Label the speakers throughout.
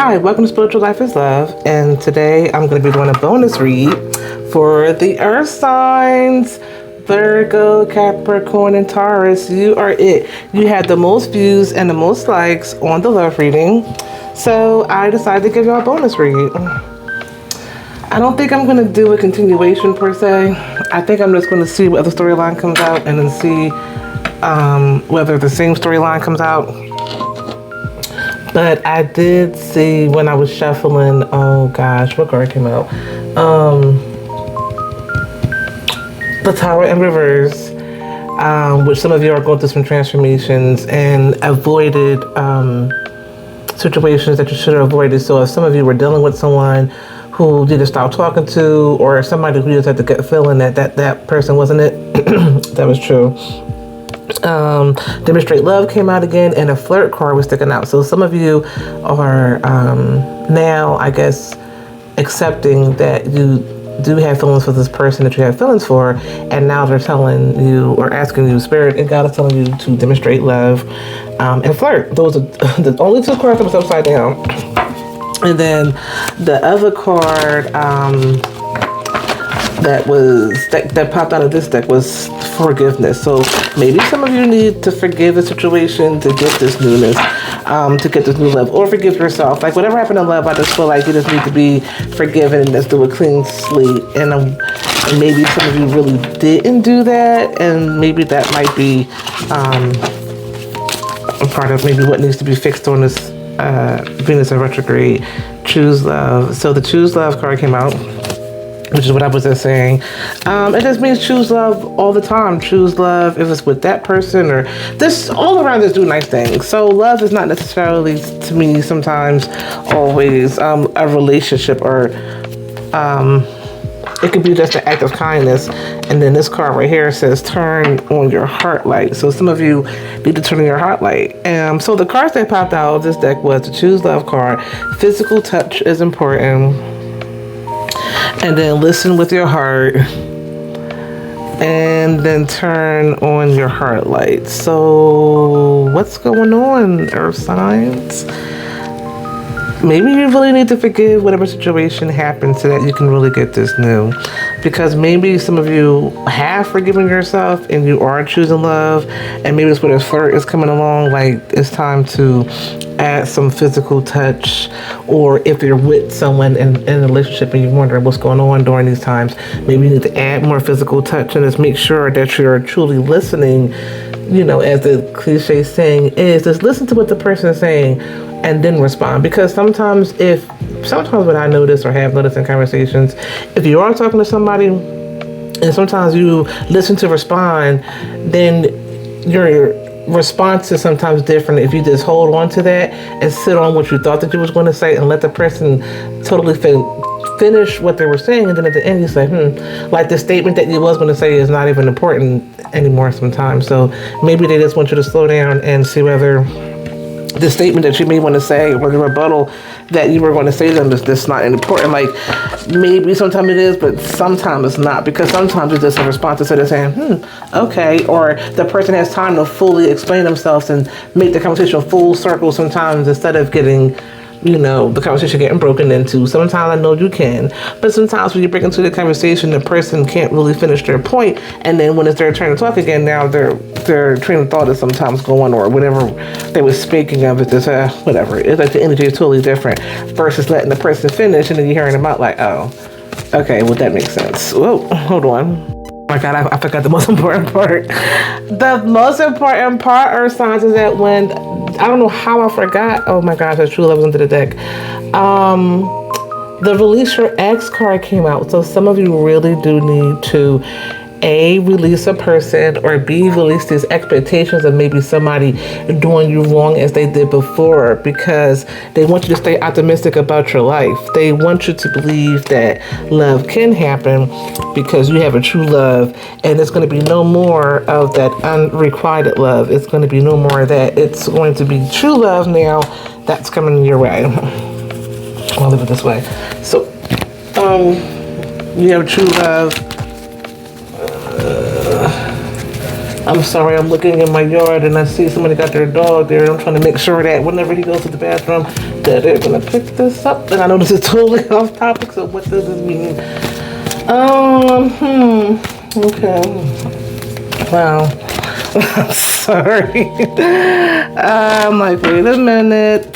Speaker 1: Hi, welcome to Spiritual Life is Love, and today I'm going to be doing a bonus read for the Earth signs. Virgo, Capricorn, and Taurus, you are it. You had the most views and the most likes on the love reading, so I decided to give you a bonus read. I don't think I'm going to do a continuation per se. I think I'm just going to see what other storyline comes out and then see whether the same storyline comes out. But I did see when I was shuffling, oh gosh, what card came out? The Tower in Reverse, which some of you are going through some transformations and avoided situations that you should have avoided. So if some of you were dealing with someone who you just stopped talking to, or somebody who just had the gut feeling that person wasn't it, that was true. Demonstrate Love came out again, and a flirt card was sticking out. So some of you are now, I guess, accepting that you do have feelings for this person that you have feelings for, and now they're telling you or asking you, Spirit and God is telling you to demonstrate love and flirt. Those are the only two cards that was upside down. And then the other card that popped out of this deck was forgiveness. So maybe some of you need to forgive the situation to get this newness, to get this new love, or forgive yourself. Like whatever happened in love, I just feel like you just need to be forgiven and just do a clean slate. And maybe some of you really didn't do that, and maybe that might be a part of maybe what needs to be fixed on this Venus in retrograde. Choose Love. So the Choose Love card came out, which is what I was just saying. It just means choose love all the time. Choose love if it's with that person or this, all around this do nice things. So love is not necessarily, to me, sometimes always a relationship, or it could be just an act of kindness. And then this card right here says turn on your heart light. So some of you need to turn on your heart light. So the cards that popped out of this deck was the Choose Love card. Physical touch is important. And then listen with your heart, and then turn on your heart light. So what's going on, Earth signs? Maybe you really need to forgive whatever situation happened so that you can really get this new. Because maybe some of you have forgiven yourself and you are choosing love, and maybe it's where the flirt is coming along. Like it's time to add some physical touch, or if you're with someone in a relationship and you're wondering what's going on during these times, maybe you need to add more physical touch and just make sure that you're truly listening. You know, as the cliche saying is, just listen to what the person is saying and then respond. Because sometimes what I notice or have noticed in conversations, if you are talking to somebody and sometimes you listen to respond, then your response is sometimes different if you just hold on to that and sit on what you thought that you was going to say and let the person totally finish what they were saying, and then at the end you say, like the statement that you was going to say is not even important anymore sometimes. So maybe they just want you to slow down and see whether the statement that you may want to say or the rebuttal that you were going to say to them is just not important. Like maybe sometimes it is, but sometimes it's not, because sometimes it's just a response instead of saying, okay, or the person has time to fully explain themselves and make the conversation full circle sometimes, instead of getting, the conversation getting broken into. Sometimes I know you can, but sometimes when you break into the conversation, the person can't really finish their point, and then when it's their turn to talk again, now their train of thought is sometimes going, or whatever they were speaking of is just whatever. It's like the energy is totally different versus letting the person finish, and then you're hearing them out like, oh, okay, well that makes sense. Whoa, hold on. Oh my God, I forgot the most important part. The most important part, Earth signs, is that when, I don't know how I forgot. Oh my gosh, that's True Love was into the deck. The Release Your Ex card came out. So some of you really do need to A, release a person, or B, release these expectations of maybe somebody doing you wrong as they did before, because they want you to stay optimistic about your life. They want you to believe that love can happen because you have a true love, and it's going to be no more of that unrequited love. It's going to be no more of that. It's going to be true love now that's coming your way. I'll leave it this way. So, you have true love. I'm sorry, I'm looking in my yard and I see somebody got their dog there. I'm trying to make sure that whenever he goes to the bathroom, that they're gonna pick this up. And I know this is totally off topic, so what does this mean? Okay. Wow. I'm sorry. I'm like, wait a minute.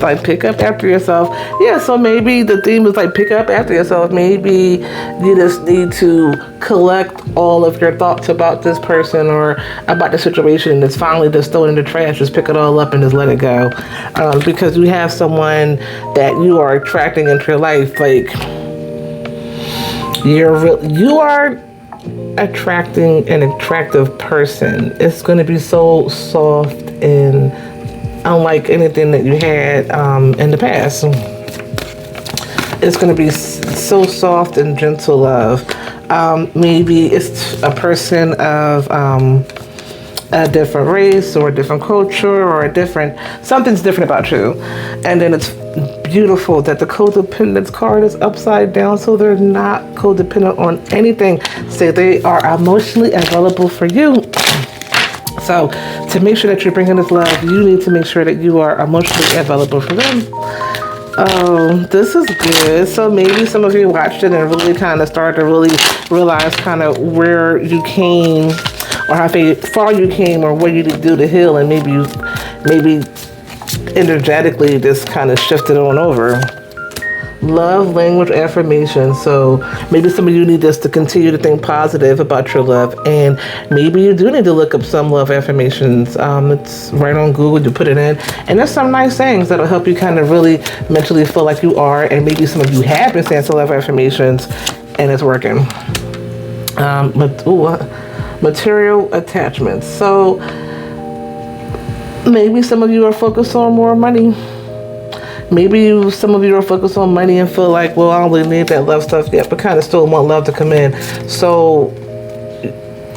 Speaker 1: Like, pick up after yourself. Yeah, so maybe the theme is like, pick up after yourself. Maybe you just need to collect all of your thoughts about this person or about the situation that's finally just thrown in the trash. Just pick it all up and just let it go. Because you have someone that you are attracting into your life. Like, you are attracting an attractive person. It's going to be so soft and unlike anything that you had in the past. It's going to be so soft and gentle love. Maybe it's a person of a different race or a different culture or something's different about you. And then it's beautiful that the codependence card is upside down, so they're not codependent on anything. So they are emotionally available for you. So to make sure that you're bringing this love, you need to make sure that you are emotionally available for them. Oh, this is good. So maybe some of you watched it and really kind of started to really realize kind of where you came or how far you came or what you need to do to heal, and maybe energetically just kind of shifted on over. Love language affirmation. So maybe some of you need this to continue to think positive about your love, and maybe you do need to look up some love affirmations. It's right on Google. You put it in, and there's some nice things that'll help you kind of really mentally feel like you are. And maybe some of you have been saying some love affirmations, and it's working. Material attachments. So maybe some of you are focused on more money. Maybe some of you are focused on money and feel like, well, I don't really need that love stuff yet, but kind of still want love to come in. So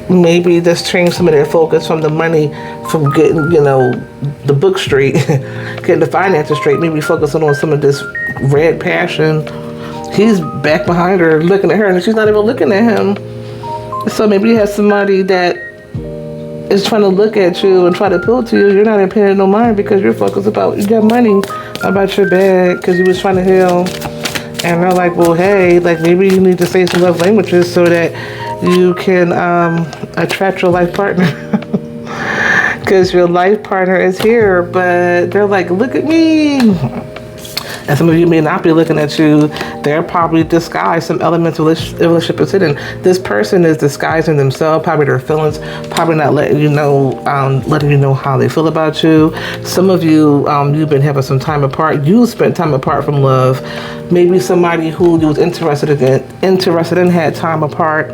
Speaker 1: maybe just change some of their focus from the money, from getting, the book straight, getting the finances straight. Maybe focusing on some of this red passion. He's back behind her, looking at her, and she's not even looking at him. So maybe you have somebody that is trying to look at you and try to appeal to you. You're not paying no mind because you're focused about your money, about your bag, because you was trying to heal. And they're like, well, hey, like maybe you need to say some love languages so that you can attract your life partner. Because your life partner is here, but they're like, look at me. And some of you may not be looking at you. They're probably disguised. Some elements of relationship is hidden. This person is disguising themselves, probably their feelings, probably not letting you know how they feel about you. Some of you, you've been having some time apart. You spent time apart from love. Maybe somebody who you was interested in had time apart.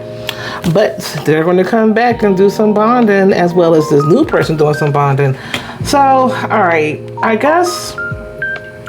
Speaker 1: But they're going to come back and do some bonding, as well as this new person doing some bonding. So, all right, I guess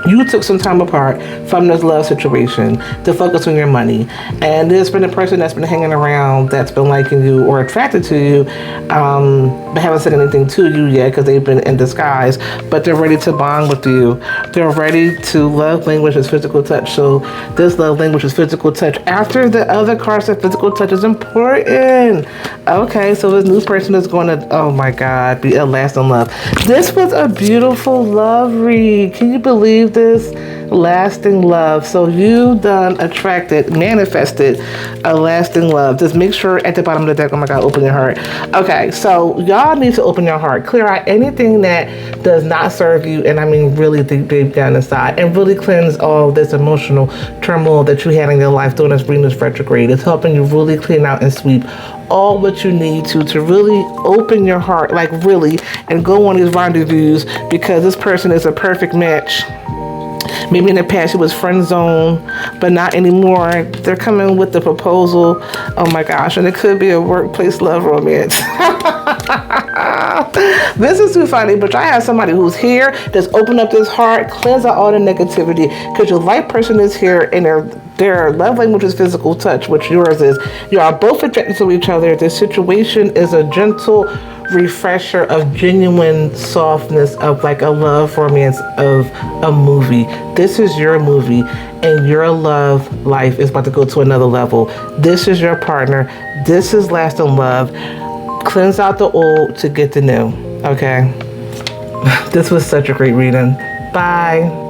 Speaker 1: you took some time apart from this love situation to focus on your money. And there's been a person that's been hanging around that's been liking you or attracted to you, but haven't said anything to you yet because they've been in disguise, but they're ready to bond with you. They're ready to love language is physical touch. So this love language is physical touch. After the other cards that physical touch is important. Okay, so this new person is going to, oh my God, be a lasting love. This was a beautiful love read. Can you believe this? Lasting love. So you done manifested a lasting love. Just make sure at the bottom of the deck, oh my God, open your heart. Okay, so y'all need to open your heart. Clear out anything that does not serve you, and I mean really deep down inside, and really cleanse all this emotional turmoil that you had in your life during this Venus retrograde. It's helping you really clean out and sweep all what you need to really open your heart, like really, and go on these rendezvous, because this person is a perfect match. Maybe in the past it was friend zone, but not anymore. They're coming with the proposal. Oh my gosh, and it could be a workplace love romance. This is too funny, but I have somebody who's here that's opened up this heart, cleanse out all the negativity, because your life person is here, and their love language is physical touch, which yours is. You are both attracted to each other. This situation is a gentle refresher of genuine softness, of like a love romance of a movie. This is your movie, and your love life is about to go to another level. This is your partner. This is lasting love. Cleanse out the old to get the new. Okay. This was such a great reading. Bye.